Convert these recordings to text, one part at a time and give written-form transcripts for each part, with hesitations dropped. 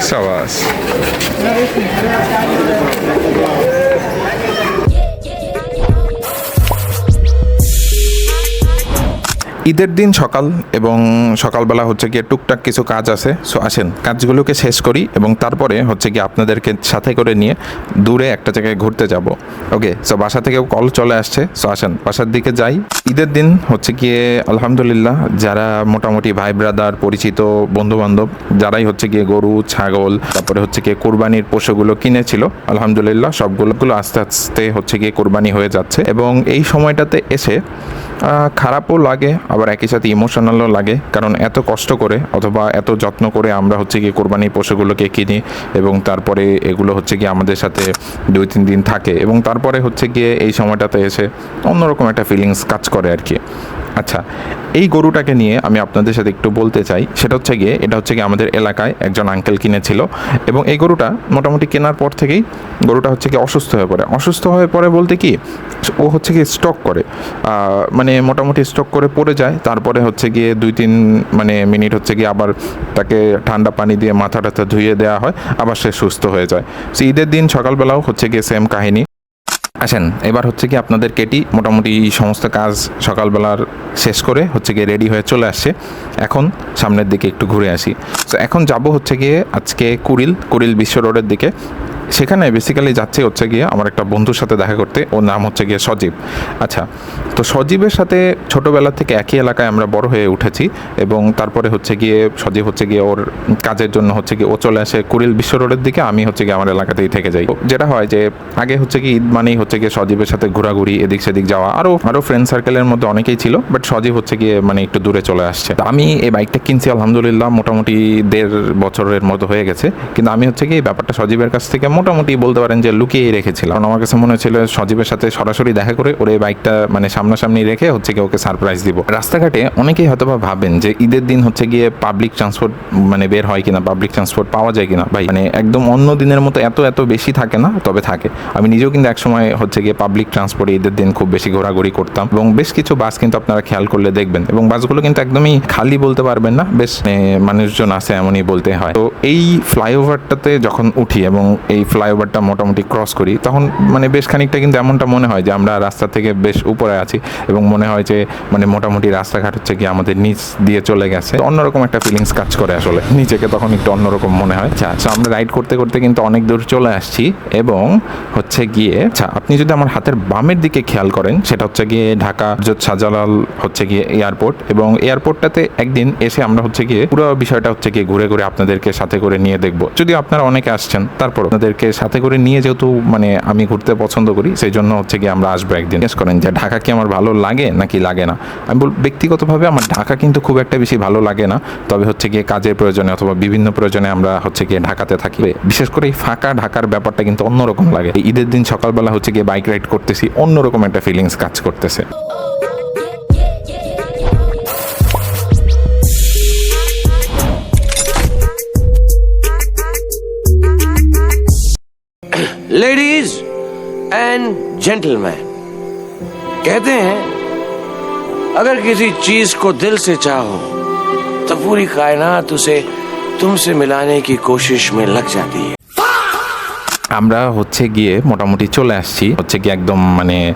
সাবাস। ঈদের দিন সকাল এবং সকালবেলা হচ্ছে গিয়ে টুকটাক কিছু কাজ আছে। সো আসেন কাজগুলোকে শেষ করি এবং তারপরে হচ্ছে গিয়ে আপনাদেরকে সাথে করে নিয়ে দূরে একটা জায়গায় ঘুরতে যাব। ওকে, সো বাসা থেকেও কল চলে আসছে। সো আসেন বাসার দিকে যাই। ঈদের দিন হচ্ছে গিয়ে আলহামদুলিল্লাহ যারা মোটামুটি ভাই ব্রাদার পরিচিত বন্ধুবান্ধব যারাই হচ্ছে গিয়ে গরু ছাগল তারপরে হচ্ছে গিয়ে কোরবানির পশুগুলো কিনেছিল, আলহামদুলিল্লাহ সবগুলো আস্তে আস্তে হচ্ছে গিয়ে কোরবানি হয়ে যাচ্ছে। এবং এই সময়টাতে এসে খারাপও লাগে আবার একই সাথে ইমোশনালও লাগে, কারণ এত কষ্ট করে অথবা এত যত্ন করে আমরা হচ্ছে গিয়ে কোরবানির পশুগুলোকে কিনি এবং তারপরে এগুলো হচ্ছে গিয়ে আমাদের সাথে 2-3 দিন থাকে এবং তারপরে হচ্ছে গিয়ে এই সময়টাতে এসে অন্যরকম একটা ফিলিংস কাজ করে আর কি। আচ্ছা, এই গরুটাকে নিয়ে আমি আপনাদের সাথে একটু বলতে চাই। সেটা হচ্ছে গিয়ে এটা হচ্ছে গিয়ে আমাদের এলাকায় একজন আঙ্কেল কিনেছিল এবং এই গরুটা মোটামুটি কেনার পর থেকেই গরুটা হচ্ছে গিয়ে অসুস্থ হয়ে পড়ে বলতে কি ও হচ্ছে গিয়ে স্ট্রোক করে, মানে মোটামুটি স্ট্রোক করে পড়ে যায়। তারপরে হচ্ছে গিয়ে 2-3 মিনিট হচ্ছে গিয়ে আবার তাকে ঠান্ডা পানি দিয়ে মাথা ধুয়ে দেওয়া হয়, আবার সে সুস্থ হয়ে যায়। সো ঈদের দিন সকালবেলাও হচ্ছে গিয়ে সেম কাহিনী। আসেন এবার হচ্ছে কি আপনাদের কেটি মোটামুটি সমস্ত কাজ সকালবেলার শেষ করে হচ্ছে গিয়ে রেডি হয়ে চলে আসছে। এখন সামনের দিকে একটু ঘুরে আসি। তো এখন যাব হচ্ছে গিয়ে আজকে কুড়িল বিশ্ব রোডের দিকে। সেখানে বেসিক্যালি যাচ্ছে হচ্ছে গিয়ে আমার একটা বন্ধুর সাথে দেখা করতে, ওর নাম হচ্ছে গিয়ে সজীব। আচ্ছা, তো সজীবের সাথে ছোটোবেলা থেকে একই এলাকায় আমরা বড় হয়ে উঠেছি এবং তারপরে হচ্ছে গিয়ে সজীব হচ্ছে গিয়ে ওর কাজের জন্য হচ্ছে গিয়ে ও চলে আসে কুড়িল বিশ্ব রোডের দিকে, আমি হচ্ছে গিয়ে আমার এলাকাতেই থেকে যাই। যেটা হয় যে আগে হচ্ছে কি ঈদ মানেই হচ্ছে গিয়ে সজীবের সাথে ঘোরাঘুরি এদিক সেদিক যাওয়া, আরও ফ্রেন্ড সার্কেলের মধ্যে অনেকেই ছিল, বাট সজীব হচ্ছে গিয়ে একটু দূরে চলে আসছে। আমি এই বাইকটা কিনছি আলহামদুলিল্লাহ মোটামুটি 1.5 বছরের মতো হয়ে গেছে, কিন্তু আমি হচ্ছে কি এই ব্যাপারটা সজীবের কাছ থেকে মোটামুটি বলতে পারেন যে লুকিয়েই রেখেছিলাম। কারণ আমার কাছে মনে হচ্ছিল সজীবের সাথে সরাসরি দেখা করে ওর এই বাইকটা সামনাসামনি রেখে হচ্ছে গিয়ে ওকে সারপ্রাইজ দিব। রাস্তাঘাটে অনেকেই হয়তো বা ভাবেন যে ঈদের দিন হচ্ছে গিয়ে পাবলিক ট্রান্সপোর্ট বের হয় কিনা, পাবলিক ট্রান্সপোর্ট পাওয়া যায় কিনা। ভাই একদম অন্য দিনের মতো এত বেশি থাকে না, তবে থাকে। আমি নিজেও কিন্তু একসময় হচ্ছে গিয়ে পাবলিক ট্রান্সপোর্টে ঈদের দিন খুব বেশি ঘোরাঘুরি করতাম এবং বেশ কিছু বাস কিন্তু আপনারা খেয়াল করলে দেখবেন এবং বাসগুলো কিন্তু একদমই খালি বলতে পারবেন না, বেশ মানুষজন আছে এমনই বলতে হয়। তো এই ফ্লাইওভারটাতে যখন উঠি এবং এই ফ্লাইওভারটা মোটামুটি ক্রস করি তখন বেশ খানিকটা কিন্তু এমনটা মনে হয় যে আমরা রাস্তা থেকে বেশ উপরে আছি এবং মনে হয় যে মোটামুটি রাস্তাঘাট হচ্ছে কি আমাদের নিচ দিয়ে চলে গেছে। অন্যরকম একটা ফিলিংস কাজ করে আসলে, নিজেকে তখন একটু অন্যরকম মনে হয়। আচ্ছা, আমরা রাইড করতে করতে কিন্তু অনেক দূর চলে আসছি এবং হচ্ছে গিয়ে আপনি যদি আমার হাতের বামের দিকে খেয়াল করেন সেটা হচ্ছে গিয়ে ঢাকা হযরত শাহজালাল হচ্ছে গিয়ে এয়ারপোর্ট এবং এয়ারপোর্টটাতে একদিন এসে আমরা হচ্ছে গিয়ে পুরো বিষয়টা হচ্ছে গিয়ে ঘুরে ঘুরে আপনাদেরকে সাথে করে নিয়ে দেখবো। যদি আপনারা অনেকে আসছেন তারপর আপনাদেরকে সাথে করে নিয়ে যেহেতু আমি ঘুরতে পছন্দ করি সেই জন্য হচ্ছে গিয়ে আমরা আসবো একদিন। জিজ্ঞেস করেন যে ঢাকা কি আমার ভালো লাগে নাকি লাগে না, আমি ব্যক্তিগতভাবে আমার ঢাকা কিন্তু খুব একটা বেশি ভালো লাগে না, তবে হচ্ছে গিয়ে কাজের প্রয়োজনে অথবা বিভিন্ন প্রয়োজনে আমরা হচ্ছে গিয়ে ঢাকাতে থাকি। বিশেষ করে এই ফাঁকা ঢাকার ব্যাপারটা কিন্তু অন্যরকম লাগে। ঈদের দিন সকালবেলা হচ্ছে গিয়ে বাইক রাইড করতেছি, অন্যরকম একটা ফিলিংস কাজ করতেছে। लेडीज एंड जेंटलमैन, कहते हैं अगर किसी चीज को दिल से चाहो तो पूरी कायनात उसे तुमसे मिलाने की कोशिश में लग जाती है। আমরা হচ্ছে গিয়ে মোটামুটি চলে আসছি হচ্ছে কি একদম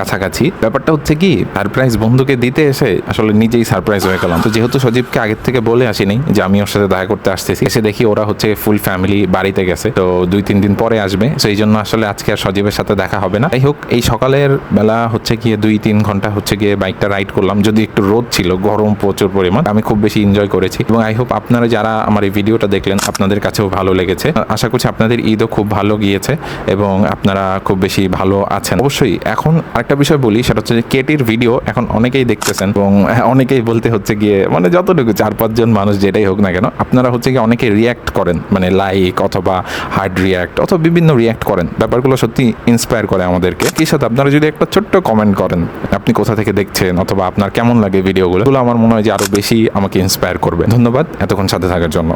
কাছাকাছি। ব্যাপারটা হচ্ছে কি সারপ্রাইজ বন্ধুকে দিতে এসে আসলে নিজেই সারপ্রাইজ হয়ে গেলাম। তো যেহেতু সজীবকে আগের থেকে বলে আসিনি যে আমি ওর সাথে দেখা করতে আসতেছি, এসে দেখি ওরা হচ্ছে ফুল ফ্যামিলি বাড়িতে গেছে, তো 2-3 দিন পরে আসবে, সেই জন্য আসলে আজকে আর সজীবের সাথে দেখা হবে না। যাই হোক, এই সকালের বেলা হচ্ছে গিয়ে 2-3 ঘন্টা হচ্ছে গিয়ে বাইকটা রাইড করলাম, যদি একটু রোদ ছিল, গরম প্রচুর পরিমাণ, আমি খুব বেশি এনজয় করেছি এবং আই হোপ আপনারা যারা আমার এই ভিডিওটা দেখলেন আপনাদের কাছেও ভালো লেগেছে। আশা করছি আপনাদের ঈদও খুব ভালো গিয়েছে এবং আপনারা খুব বেশি ভালো আছেন। অবশ্যই এখন আরেকটা বিষয় বলি, সেটা হচ্ছে যে কেটির ভিডিও এখন অনেকেই দেখতেছেন এবং অনেকেই বলতে হচ্ছে গিয়ে যতটুকু 4-5 জন মানুষ যেটাই হোক না কেন, আপনারা হচ্ছে গিয়ে অনেকে রিয়াক্ট করেন, লাইক অথবা হার্ড রিয়াক্ট অথবা বিভিন্ন রিয়াক্ট করেন। ব্যাপারগুলো সত্যি ইন্সপায়ার করে আমাদেরকে। কি সাথে আপনারা যদি একটা ছোট্ট কমেন্ট করেন আপনি কোথা থেকে দেখছেন অথবা আপনার কেমন লাগে ভিডিওগুলো, আমার মনে হয় যে আরো বেশি আমাকে ইন্সপায়ার করবে। ধন্যবাদ এতক্ষণ সাথে থাকার জন্য।